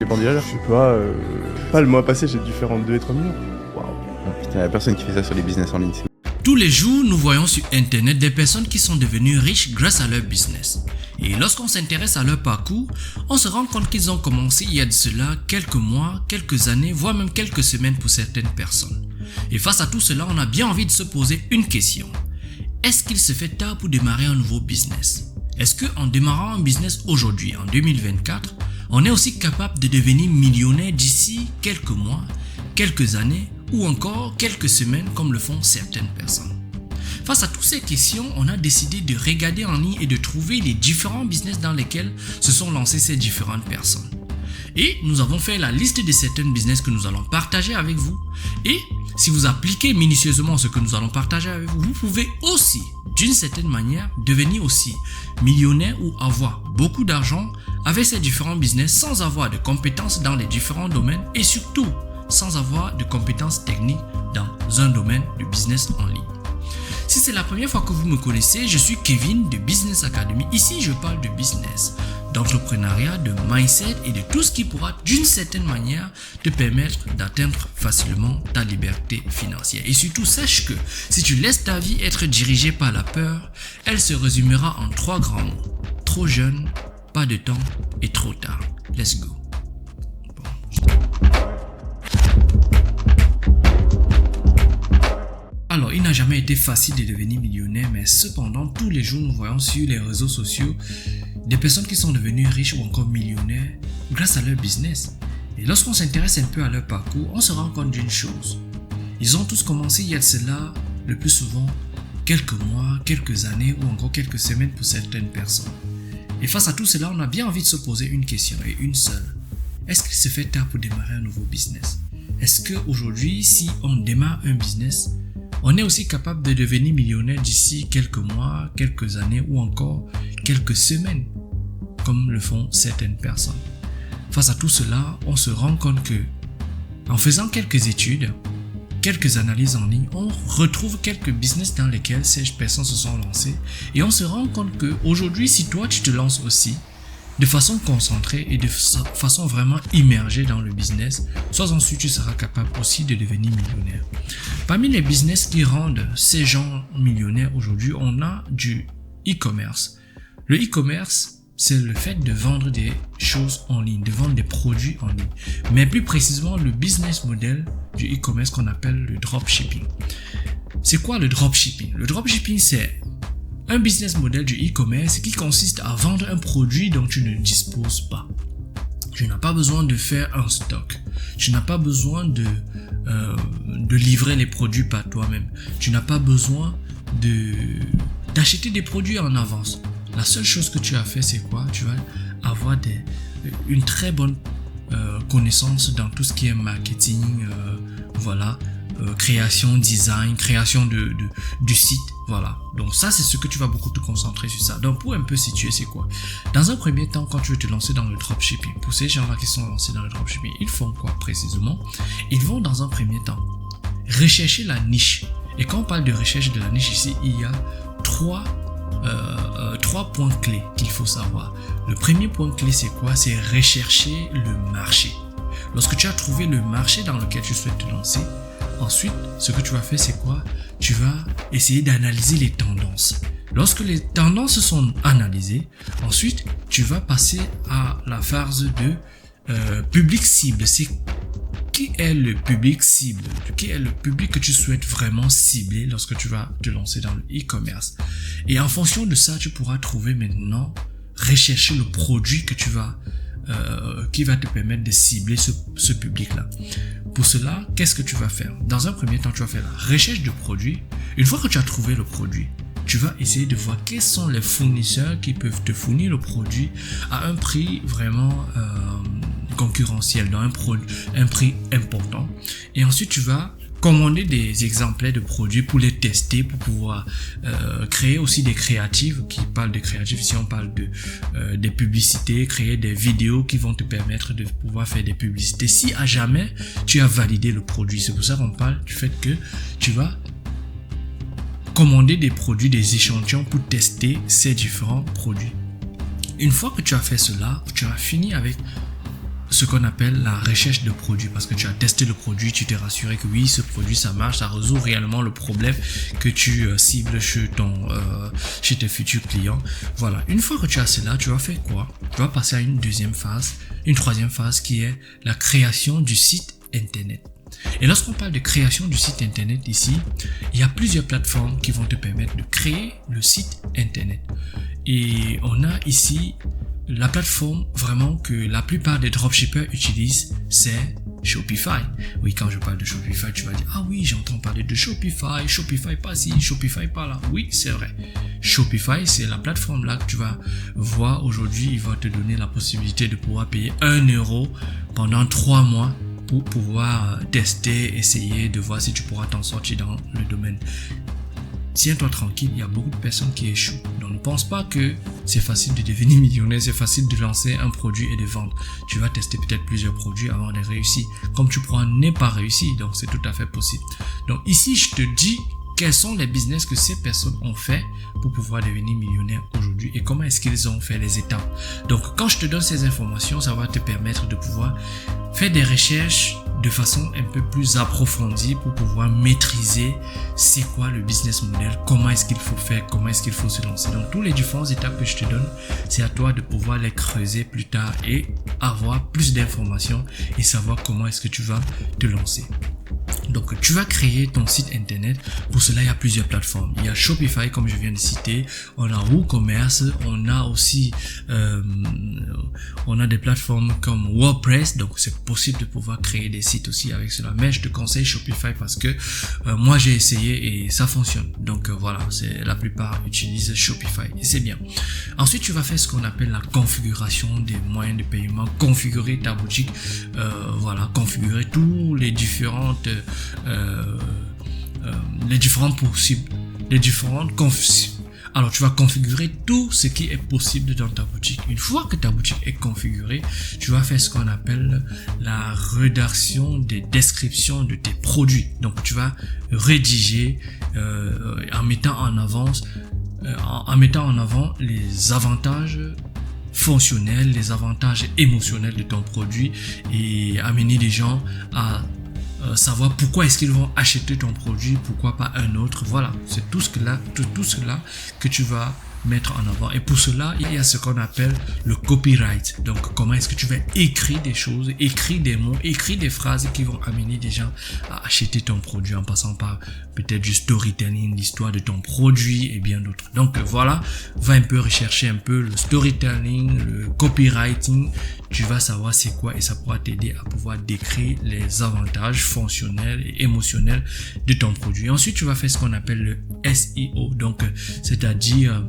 dépend déjà, je sais pas, le mois passé, j'ai dû faire entre 2 et 3 millions. Waouh. Putain, y'a personne qui fait ça sur les business en ligne. Tous les jours, nous voyons sur Internet des personnes qui sont devenues riches grâce à leur business. Et lorsqu'on s'intéresse à leur parcours, on se rend compte qu'ils ont commencé il y a de cela quelques mois, quelques années, voire même quelques semaines pour certaines personnes. Et face à tout cela, on a bien envie de se poser une question. Est-ce qu'il se fait tard pour démarrer un nouveau business? Est-ce qu'en démarrant un business aujourd'hui, en 2024, on est aussi capable de devenir millionnaire d'ici quelques mois, quelques années ou encore quelques semaines comme le font certaines personnes? Face à toutes ces questions, on a décidé de regarder en ligne et de trouver les différents business dans lesquels se sont lancées ces différentes personnes. Et nous avons fait la liste de certains business que nous allons partager avec vous. Et si vous appliquez minutieusement ce que nous allons partager avec vous, vous pouvez aussi, d'une certaine manière, devenir aussi millionnaire ou avoir beaucoup d'argent avec ces différents business sans avoir de compétences dans les différents domaines et surtout sans avoir de compétences techniques dans un domaine de business en ligne. Si c'est la première fois que vous me connaissez, je suis Kevin de Business Academy. Ici, je parle de business, d'entrepreneuriat, de mindset et de tout ce qui pourra d'une certaine manière te permettre d'atteindre facilement ta liberté financière. Et surtout, sache que si tu laisses ta vie être dirigée par la peur, elle se résumera en 3 grands mots. Trop jeune, pas de temps et trop tard. Let's go. Alors, il n'a jamais été facile de devenir millionnaire, mais cependant, tous les jours, nous voyons sur les réseaux sociaux des personnes qui sont devenues riches ou encore millionnaires grâce à leur business. Et lorsqu'on s'intéresse un peu à leur parcours, on se rend compte d'une chose. Ils ont tous commencé il y a de cela, le plus souvent, quelques mois, quelques années ou encore quelques semaines pour certaines personnes. Et face à tout cela, on a bien envie de se poser une question et une seule. Est-ce qu'il se fait tard pour démarrer un nouveau business? Est-ce qu'aujourd'hui, si on démarre un business, on est aussi capable de devenir millionnaire d'ici quelques mois, quelques années ou encore quelques semaines, comme le font certaines personnes? Face à tout cela, on se rend compte que, en faisant quelques études, quelques analyses en ligne, on retrouve quelques business dans lesquels ces personnes se sont lancées et on se rend compte que aujourd'hui, si toi tu te lances aussi, de façon concentrée et de façon vraiment immergée dans le business, soit ensuite tu seras capable aussi de devenir millionnaire. Parmi les business qui rendent ces gens millionnaires aujourd'hui, on a du e-commerce. Le e-commerce, c'est le fait de vendre des choses en ligne, de vendre des produits en ligne. Mais plus précisément, le business model du e-commerce qu'on appelle le dropshipping. C'est quoi le dropshipping? Le dropshipping, c'est un business model du e-commerce qui consiste à vendre un produit dont tu ne disposes pas. Tu n'as pas besoin de faire un stock. Tu n'as pas besoin de livrer les produits par toi-même. Tu n'as pas besoin d'acheter des produits en avance. La seule chose que tu as fait, c'est quoi? Tu vas avoir une très bonne connaissance dans tout ce qui est marketing, création, design, création du site, voilà. Donc ça, c'est ce que tu vas beaucoup te concentrer sur ça. Donc pour un peu situer, c'est quoi? Dans un premier temps, quand tu veux te lancer dans le dropshipping, pour ces gens-là qui sont lancés dans le dropshipping, ils font quoi précisément? Ils vont dans un premier temps rechercher la niche. Et quand on parle de recherche de la niche ici, il y a trois points clés qu'il faut savoir. Le premier point clé, c'est quoi? C'est rechercher le marché. Lorsque tu as trouvé le marché dans lequel tu souhaites te lancer, ensuite, ce que tu vas faire, c'est quoi? Tu vas essayer d'analyser les tendances. Lorsque les tendances sont analysées, ensuite, tu vas passer à la phase de public cible. C'est qui est le public cible? Qui est le public que tu souhaites vraiment cibler lorsque tu vas te lancer dans le e-commerce? Et en fonction de ça, tu pourras trouver maintenant, rechercher le produit que tu vas qui va te permettre de cibler ce public-là. Pour cela, qu'est-ce que tu vas faire? Dans un premier temps, tu vas faire la recherche de produit. Une fois que tu as trouvé le produit, tu vas essayer de voir quels sont les fournisseurs qui peuvent te fournir le produit à un prix vraiment concurrentiel, dans un prix important. Et ensuite, tu vas commander des exemplaires de produits pour les tester, pour pouvoir créer aussi des créatives. Qui parlent de créatives, si on parle des publicités, créer des vidéos qui vont te permettre de pouvoir faire des publicités si à jamais tu as validé le produit. C'est pour ça qu'on parle du fait que tu vas commander des produits, des échantillons pour tester ces différents produits. Une fois que tu as fait cela, tu as fini avec ce qu'on appelle la recherche de produits, parce que tu as testé le produit, tu t'es rassuré que oui, ce produit ça marche, ça résout réellement le problème que tu cibles chez tes futurs clients. Voilà, une fois que tu as cela, tu vas faire quoi? Tu vas passer à une troisième phase qui est la création du site internet. Et lorsqu'on parle de création du site internet ici, il y a plusieurs plateformes qui vont te permettre de créer le site internet. Et on a ici la plateforme vraiment que la plupart des dropshippers utilisent, c'est Shopify. Oui, quand je parle de Shopify, tu vas dire, ah oui, j'entends parler de Shopify, Shopify pas ci, Shopify pas là. Oui, c'est vrai. Shopify, c'est la plateforme là que tu vas voir aujourd'hui. Il va te donner la possibilité de pouvoir payer 1 euro pendant 3 mois pour pouvoir tester, essayer de voir si tu pourras t'en sortir dans le domaine. Tiens-toi tranquille, il y a beaucoup de personnes qui échouent. Donc ne pense pas que c'est facile de devenir millionnaire, c'est facile de lancer un produit et de vendre. Tu vas tester peut-être plusieurs produits avant de réussir. Comme tu pourras ne pas réussir, donc c'est tout à fait possible. Donc ici, je te dis quels sont les business que ces personnes ont fait pour pouvoir devenir millionnaire aujourd'hui et comment est-ce qu'ils ont fait les étapes. Donc quand je te donne ces informations, ça va te permettre de pouvoir faire des recherches de façon un peu plus approfondie pour pouvoir maîtriser c'est quoi le business model, comment est-ce qu'il faut faire, comment est-ce qu'il faut se lancer. Donc tous les différentes étapes que je te donne, c'est à toi de pouvoir les creuser plus tard et avoir plus d'informations et savoir comment est-ce que tu vas te lancer. Donc tu vas créer ton site internet. Pour cela, il y a plusieurs plateformes. Il y a Shopify comme je viens de citer, on a WooCommerce, on a aussi on a des plateformes comme WordPress. Donc c'est possible de pouvoir créer des sites aussi avec cela. Mais je te conseille Shopify parce que moi j'ai essayé et ça fonctionne. Donc voilà, c'est la plupart utilisent Shopify et c'est bien. Ensuite, tu vas faire ce qu'on appelle la configuration des moyens de paiement, configurer ta boutique, voilà, configurer tous les différentes possibles, alors tu vas configurer tout ce qui est possible dans ta boutique. Une fois que ta boutique est configurée, tu vas faire ce qu'on appelle la rédaction des descriptions de tes produits. Donc tu vas rédiger en mettant en avant les avantages fonctionnels, les avantages émotionnels de ton produit et amener les gens à savoir pourquoi est-ce qu'ils vont acheter ton produit, pourquoi pas un autre. Voilà, c'est tout cela que tu vas mettre en avant. Et pour cela, il y a ce qu'on appelle le copyright. Donc, comment est-ce que tu vas écrire des choses, écrire des mots, écrire des phrases qui vont amener des gens à acheter ton produit en passant par peut-être du storytelling, l'histoire de ton produit et bien d'autres. Donc, voilà, va un peu rechercher un peu le storytelling, le copywriting. Tu vas savoir c'est quoi et ça pourra t'aider à pouvoir décrire les avantages fonctionnels et émotionnels de ton produit. Ensuite, tu vas faire ce qu'on appelle le SEO, donc c'est-à-dire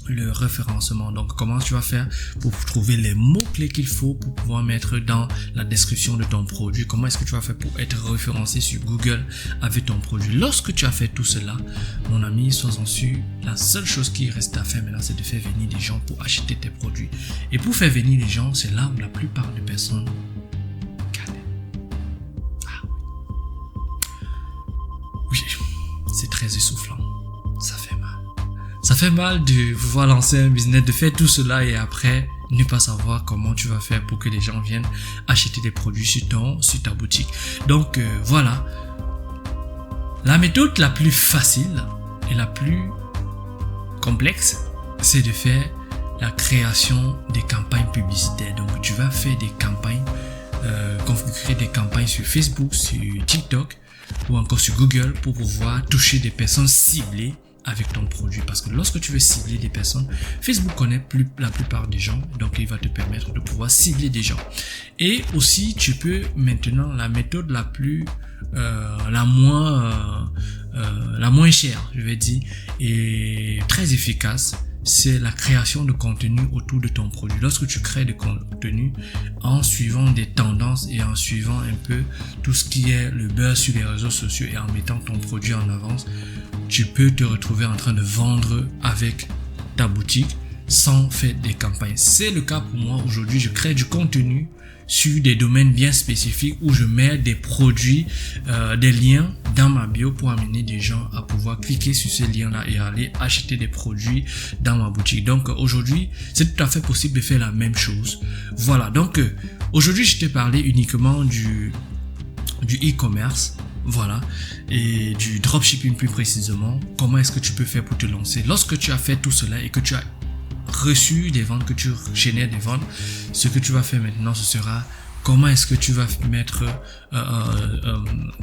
le référencement. Donc comment tu vas faire pour trouver les mots-clés qu'il faut pour pouvoir mettre dans la description de ton produit, comment est-ce que tu vas faire pour être référencé sur Google avec ton produit. Lorsque tu as fait tout cela, mon ami, sois-en sûr, la seule chose qui reste à faire maintenant, c'est de faire venir des gens pour acheter tes produits. Et pour faire venir les gens, c'est là où la plupart des personnes galèrent. Ah oui, c'est très essoufflant, ça fait mal. Ça fait mal de pouvoir lancer un business, de faire tout cela et après ne pas savoir comment tu vas faire pour que les gens viennent acheter des produits sur ta boutique. Donc voilà, la méthode la plus facile et la plus complexe, c'est de faire la création des campagnes publicitaires. Donc tu vas faire des campagnes, configurer des campagnes sur Facebook, sur TikTok ou encore sur Google pour pouvoir toucher des personnes ciblées avec ton produit. Parce que lorsque tu veux cibler des personnes, Facebook connaît la plupart des gens, donc il va te permettre de pouvoir cibler des gens. Et aussi tu peux maintenant, la méthode la moins chère, je vais dire, et très efficace, c'est la création de contenu autour de ton produit. Lorsque tu crées des contenus en suivant des tendances et en suivant un peu tout ce qui est le buzz sur les réseaux sociaux et en mettant ton produit en avance, tu peux te retrouver en train de vendre avec ta boutique sans faire des campagnes. C'est le cas pour moi aujourd'hui. Je crée du contenu sur des domaines bien spécifiques où je mets des produits, des liens dans ma bio pour amener des gens à pouvoir cliquer sur ces liens-là et aller acheter des produits dans ma boutique. Donc aujourd'hui, c'est tout à fait possible de faire la même chose. Voilà, donc aujourd'hui, je t'ai parlé uniquement du e-commerce. Voilà, et du dropshipping plus précisément. Comment est-ce que tu peux faire pour te lancer? Lorsque tu as fait tout cela et que tu as reçu des ventes, que tu génères des ventes, ce que tu vas faire maintenant, ce sera comment est-ce que tu vas mettre,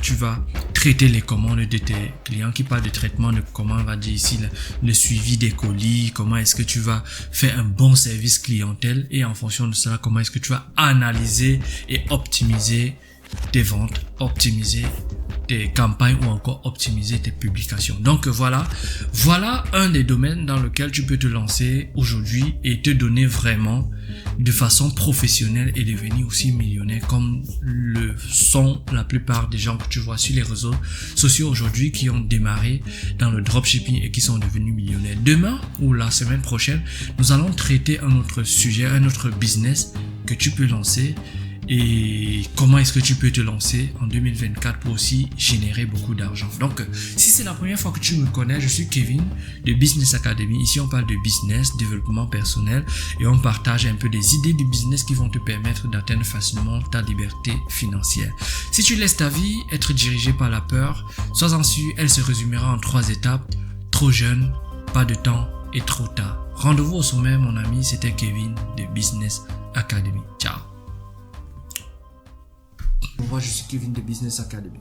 tu vas traiter les commandes de tes clients. Qui parle de traitement de commandes, on va dire ici le suivi des colis, comment est-ce que tu vas faire un bon service clientèle, et en fonction de cela, comment est-ce que tu vas analyser et optimiser tes ventes, optimiser tes campagnes ou encore optimiser tes publications. Donc voilà un des domaines dans lequel tu peux te lancer aujourd'hui et te donner vraiment de façon professionnelle et devenir aussi millionnaire comme le sont la plupart des gens que tu vois sur les réseaux sociaux aujourd'hui qui ont démarré dans le dropshipping et qui sont devenus millionnaires. Demain ou la semaine prochaine, nous allons traiter un autre sujet, un autre business que tu peux lancer. Et comment est-ce que tu peux te lancer en 2024 pour aussi générer beaucoup d'argent. Donc, si c'est la première fois que tu me connais, je suis Kevin de Business Academy. Ici, on parle de business, développement personnel et on partage un peu des idées de business qui vont te permettre d'atteindre facilement ta liberté financière. Si tu laisses ta vie être dirigée par la peur, sois-en sûr, elle se résumera en 3 étapes. Trop jeune, pas de temps et trop tard. Rendez-vous au sommet, mon ami. C'était Kevin de Business Academy. Ciao. Moi, je suis Kevin de Business Academy.